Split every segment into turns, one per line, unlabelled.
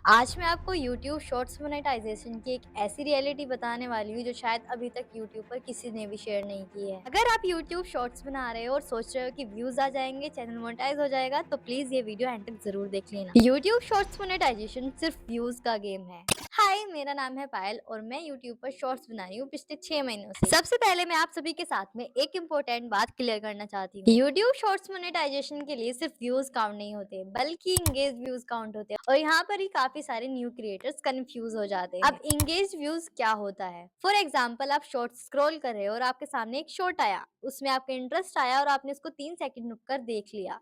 आज मैं आपको YouTube शॉर्ट्स मोनेटाइजेशन की एक ऐसी रियलिटी बताने वाली हूँ जो शायद अभी तक YouTube पर किसी ने भी शेयर नहीं की है। अगर आप YouTube शॉर्ट्स बना रहे हो और सोच रहे हो कि व्यूज आ जाएंगे, चैनल मोनेटाइज हो जाएगा, तो प्लीज ये वीडियो एंड तक जरूर देख लेना। YouTube शॉर्ट्स मोनेटाइजेशन सिर्फ व्यूज का गेम है। हाय, मेरा नाम है पायल और मैं YouTube पर शॉर्ट्स बना रही हूँ पिछले 6 महीनों से। सबसे पहले मैं आप सभी के साथ में एक इम्पोर्टेंट बात क्लियर करना चाहती हूँ। YouTube शॉर्ट्स मोनेटाइजेशन के लिए सिर्फ व्यूज काउंट नहीं होते, बल्कि इंगेज व्यूज काउंट होते हैं। और यहाँ पर ही काफी सारे न्यू क्रिएटर्स कंफ्यूज हो जाते हैं। अब इंगेज व्यूज क्या होता है? फॉर एग्जाम्पल, आप शॉर्ट स्क्रॉल कर रहे हो और आपके सामने एक शॉर्ट आया, उसमें आपका इंटरेस्ट आया और आपने उसको 3 सेकंड रुक कर देख लिया,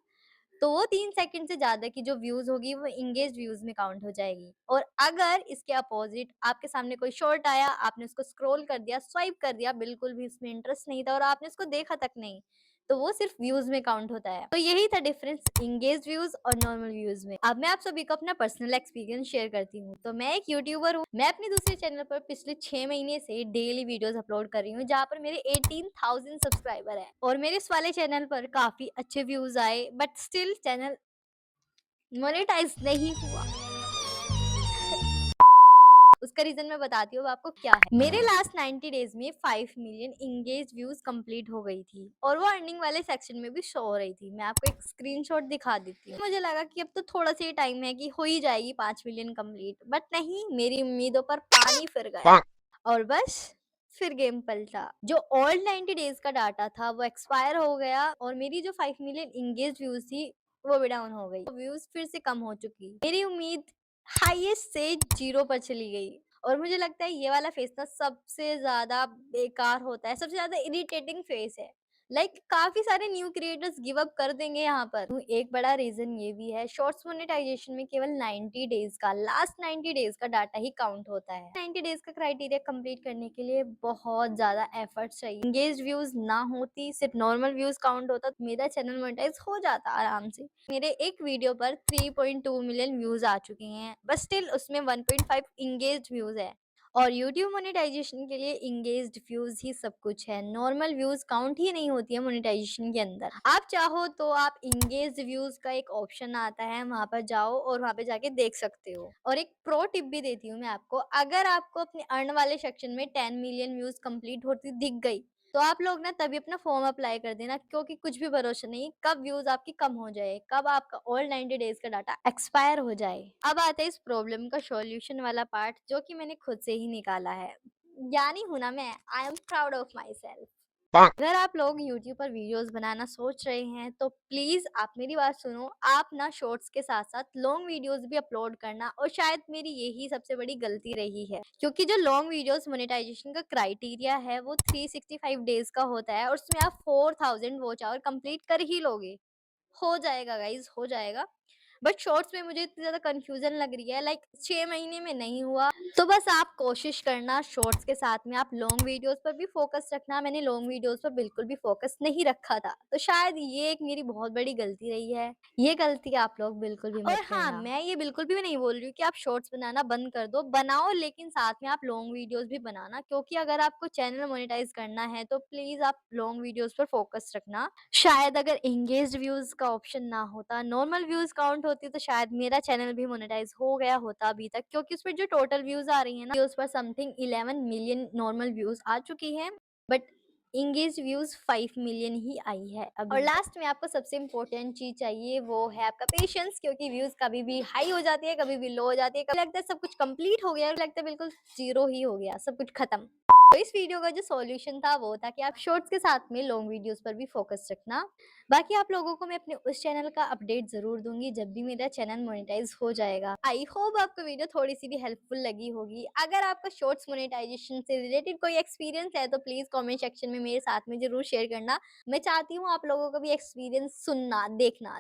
तो वो 3 सेकंड से ज्यादा की जो व्यूज होगी वो इंगेज व्यूज में काउंट हो जाएगी। और अगर इसके अपोजिट आपके सामने कोई शॉर्ट आया, आपने उसको स्क्रॉल कर दिया, स्वाइप कर दिया, बिल्कुल भी उसमें इंटरेस्ट नहीं था और आपने उसको देखा तक नहीं, तो वो सिर्फ व्यूज में काउंट होता है। तो यही था डिफरेंस इंगेज व्यूज और नॉर्मल व्यूज में। अब मैं आप सभी को अपना पर्सनल एक्सपीरियंस शेयर करती हूँ। तो मैं एक यूट्यूबर हूँ। मैं अपने दूसरे चैनल पर पिछले 6 महीने से डेली वीडियोस अपलोड कर रही हूँ, जहाँ पर मेरे 18,000 सब्सक्राइबर है और मेरे इस वाले चैनल पर काफी अच्छे व्यूज आए, बट स्टिल चैनल मोनेटाइज नहीं हुआ। उसका रीजन मैं बताती हूँ आपको क्या है। मेरे लास्ट 90 डेज में 5 मिलियन इंगेज व्यूज कंप्लीट हो गई थी और वो अर्निंग वाले सेक्शन में भी शो हो रही थी। मैं आपको एक स्क्रीनशॉट दिखा देती हूँ। मुझे लगा कि अब तो थोड़ा सा ही टाइम है कि हो ही जाएगी 5 मिलियन कंप्लीट, बट नहीं, मेरी उम्मीदों पर पानी फिर गया और बस फिर गेम पलटा। जो ओल्ड 90 डेज का डाटा था वो एक्सपायर हो गया और मेरी जो 5 मिलियन इंगेज व्यूज थी वो भी डाउन हो गई। व्यूज फिर से कम हो चुकी, मेरी उम्मीद हाईएस्ट से 0 पर चली गई। और मुझे लगता है ये वाला फेस ना सबसे ज्यादा बेकार होता है, सबसे ज्यादा इरिटेटिंग फेस है। काफी सारे न्यू क्रिएटर्स गिव अप कर देंगे यहाँ पर। तो एक बड़ा रीजन ये भी है, शॉर्ट्स मोनेटाइजेशन में केवल 90 डेज का, लास्ट 90 डेज का डाटा ही काउंट होता है। 90 डेज का क्राइटेरिया कंप्लीट करने के लिए बहुत ज्यादा एफर्ट चाहिए। एंगेज व्यूज ना होती, सिर्फ नॉर्मल व्यूज काउंट होता, तो मेरा चैनल मोनेटाइज हो जाता आराम से। मेरे एक वीडियो पर 3.2 मिलियन व्यूज आ चुके हैं, बस स्टिल उसमें 1.5 इंगेज व्यूज है। और YouTube मोनेटाइजेशन के लिए इंगेज्ड व्यूज ही सब कुछ है, नॉर्मल व्यूज काउंट ही नहीं होती है मोनेटाइजेशन के अंदर। आप चाहो तो आप इंगेज्ड व्यूज का एक ऑप्शन आता है, वहां पर जाओ और वहां पे जाके देख सकते हो। और एक प्रो टिप भी देती हूँ मैं आपको, अगर आपको अपने अर्न वाले सेक्शन में 10 मिलियन व्यूज कंप्लीट होती दिख गई, तो आप लोग ना तभी अपना फॉर्म अप्लाई कर देना, क्योंकि कुछ भी भरोसा नहीं कब व्यूज आपकी कम हो जाए, कब आपका ऑल 90 डेज का डाटा एक्सपायर हो जाए। अब आता है इस प्रॉब्लम का सॉल्यूशन वाला पार्ट, जो कि मैंने खुद से ही निकाला है। ज्ञानी हूं ना मैं, I am proud of my self. अगर आप लोग YouTube पर वीडियोस बनाना सोच रहे हैं तो प्लीज आप मेरी बात सुनो। आप ना शॉर्ट्स के साथ साथ लॉन्ग वीडियोस भी अपलोड करना, और शायद मेरी यही सबसे बड़ी गलती रही है, क्योंकि जो लॉन्ग वीडियोस मोनेटाइजेशन का क्राइटेरिया है वो 365 डेज का होता है और उसमें आप 4000 वॉच आवर कंप्लीट कर ही लोगे। हो जाएगा गाइज, हो जाएगा। बट शॉर्ट्स में मुझे इतनी ज्यादा कंफ्यूजन लग रही है, 6 महीने में नहीं हुआ, तो बस आप कोशिश करना शॉर्ट्स के साथ में आप लॉन्ग वीडियोस पर भी फोकस रखना। मैंने लॉन्ग वीडियोस पर बिल्कुल भी फोकस नहीं रखा था, तो शायद ये एक मेरी बहुत बड़ी गलती रही है। ये गलती आप लोग बिल्कुल भी मत करना। और हाँ, मैं ये बिल्कुल भी नहीं बोल रही हूँ कि आप शॉर्ट्स बनाना बंद कर दो, बनाओ, लेकिन साथ में आप लॉन्ग वीडियोस भी बनाना, क्योंकि अगर आपको चैनल मोनेटाइज करना है तो प्लीज आप लॉन्ग वीडियोस पर फोकस रखना। शायद अगर एंगेज्ड व्यूज का ऑप्शन ना होता, नॉर्मल व्यूज काउंट होती, तो शायद मेरा चैनल भी मोनेटाइज हो गया होता अभी तक, क्योंकि उसमें जो टोटल व्यूज आ रही है ना, उस पर समथिंग 11 मिलियन नॉर्मल व्यूज आ चुकी है, बट इंगेज व्यूज 5 मिलियन ही आई है अभी। और लास्ट में आपको सबसे इम्पोर्टेंट चीज चाहिए, वो है आपका पेशेंस, क्योंकि व्यूज कभी भी हाई हो जाती है, कभी भी लो हो जाती है, कभी लगता है सब कुछ कंप्लीट हो गया, लगता है बिल्कुल जीरो ही हो गया, सब कुछ खत्म। तो इस वीडियो का जो सॉल्यूशन था वो था कि आप शॉर्ट्स के साथ में लॉन्ग वीडियोस पर भी फोकस रखना। बाकी आप लोगों को मैं अपने उस चैनल का अपडेट जरूर दूंगी जब भी मेरा चैनल मोनेटाइज हो जाएगा। आई होप आपको वीडियो थोड़ी सी भी हेल्पफुल लगी होगी। अगर आपका शॉर्ट्स मोनेटाइजेशन से रिलेटेड कोई एक्सपीरियंस है तो प्लीज कमेंट सेक्शन में मेरे साथ में जरूर शेयर करना। मैं चाहती हूँ आप लोगों का भी एक्सपीरियंस सुनना, देखना,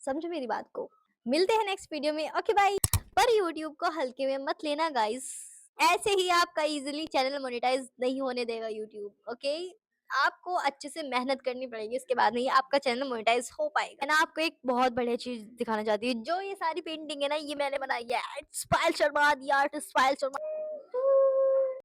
समझो मेरी बात को। मिलते हैं नेक्स्ट वीडियो में, ओके बाय। पर यूट्यूब को हल्के में मत लेना गाइस, ऐसे ही आपका इजीली चैनल मोनेटाइज नहीं होने देगा यूट्यूब, ओके। आपको अच्छे से मेहनत करनी पड़ेगी, इसके बाद नहीं आपका चैनल मोनेटाइज हो पाएगा। मैं आपको एक बहुत बढ़िया चीज दिखाना चाहती हूँ, जो ये सारी पेंटिंग है ना, ये मैंने बनाई है। Payal Sharma, the artist Payal Sharma.